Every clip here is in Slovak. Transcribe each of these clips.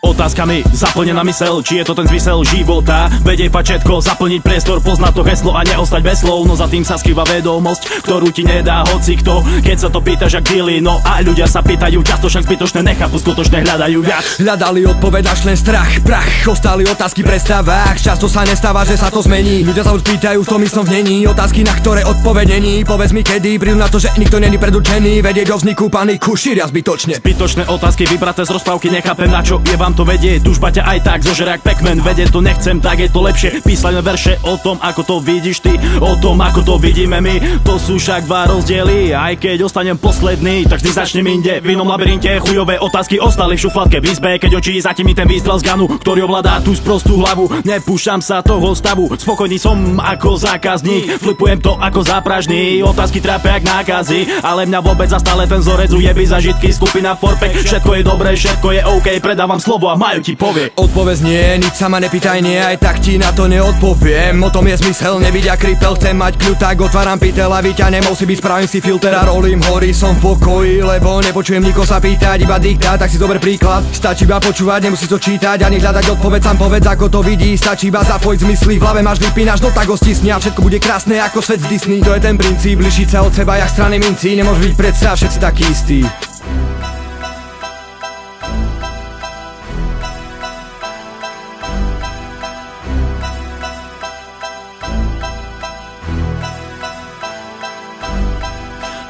Otázkami zaplnená mysel, či je to ten zmysel života. Vedej fakt všetko, zaplniť priestor, poznať to heslo a neostať bez slov. No za tým sa skrýva vedomosť, ktorú ti nedá hocikto. Keď sa to pýtaš jak dili, no a ľudia sa pýtajú často, však zbytočné nechápu, skutočne hľadajú viac. Hľadali odpoveď, našli len strach, prach. Ostali otázky v predstavách, často sa nestáva, že sa to zmení. Ľudia sa už pýtajú v tom istom vnení, otázky, na ktoré odpoveď není. Povedz mi kedy, prídu na to, že nikto není predurčený. Vedieť o vzniku paniku šíria zbytočne. Zbytočné otázky vybraté z rozprávky, nechápem na čo je vám to vedie. Túžba ťa aj tak zožere jak Pac-Man, vedieť to nechcem, tak je to lepšie. Písať verše o tom, ako to vidíš ty, o tom, ako to vidíme my. To sú však dva rozdiely, aj keď ostanem posledný, tak vždy začnem inde. V inom labyrinte chujové otázky ostali v šufladke v izbe, keď očí zatím mi ten výstrel z ganu, ktorý ovládá tú sprostú hlavu. Nepúšťam sa toho stavu, spokojný som ako zákazník, flipujem to ako zápražný. Otázky trápia jak nákazy, ale mňa vôbec za stále ten vzorec ujebí zažitky. Skupina Forpek, všetko je dobré, všetko je OK, predávam slovo a Majo ti povie. Odpovedz nie, nič sa ma nepýtaj, nie, aj tak ti na to neodpoviem. O tom je zmysel, nevidia krypel, chcem mať kľud, tak otváram pytel a vyťa nemusí byť, spravím si filter a rolím hory, som v pokoji, lebo nepočujem nikoho sa pýtať, iba diktát, tak si zober príklad. Stačí iba počúvať, nemusí to čítať, ani hľadať odpoveď, sám povedz ako to vidí. Stačí iba zapojiť zmysly, v hlave máš vypínaš, no tak ho stisni a všetko bude krásne ako svet z Disney. To je ten princíp, lišiť sa od seba jak strany minci, nemôže byť predsa všetci takí istí.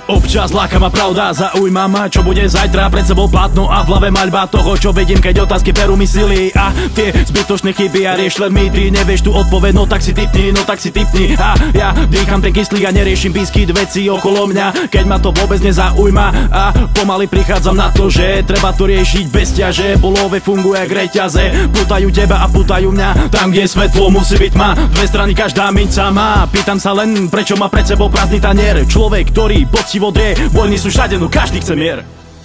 Občas láka ma pravda, zaujíma ma, čo bude zajtra, pred sebou plátno a v hlave maľba toho, čo vedím, keď otázky perú mi sily. A tie zbytočné chyby a rieš len mýty, nevieš tú odpoveď, no tak si tipni, no tak si tipni. A ja dýcham ten kyslík a neriešim biskyt veci okolo mňa, keď ma to vôbec nezaujíma. A pomaly prichádzam na to, že treba to riešiť bez ťaže, bolove funguje jak reťaze, putajú teba a putajú mňa. Tam, kde je svetlo, musí byť tma, dve strany každá minca má. Pýtam sa len, prečo má pred sebou prázdny tanier. Človek, ktorý poctivo drie, vojny sú všade, no každý chce mier.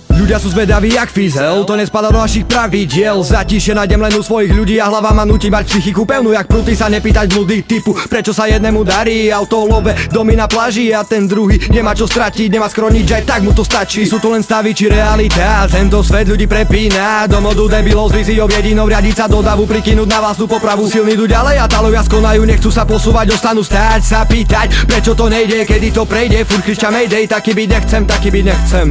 Ľudia sú zvedaví jak fizel, to nespadá do našich pravidiel. Zatišie nájdem len u svojich ľudí a hlava ma nutí mať psychiku pevnú jak pruty, sa nepýtať blúdy typu prečo sa jednému darí, auto love, domy na pláži a ten druhý nemá čo stratiť, nemá skroniť, že aj tak mu to stačí. Sú to len stavy či realita, tento svet ľudí prepína do modu debilov s víziou jedinou, riadiť sa do davu, prikynúť na vlastnú popravu. Silní idú ďalej a talovia skonajú, nechcú sa posúvať, ostanú stáť sa pýtať prečo to nejde, kedy to prejde, furt kričia mayday, taký byť nechcem, taký byť nechcem.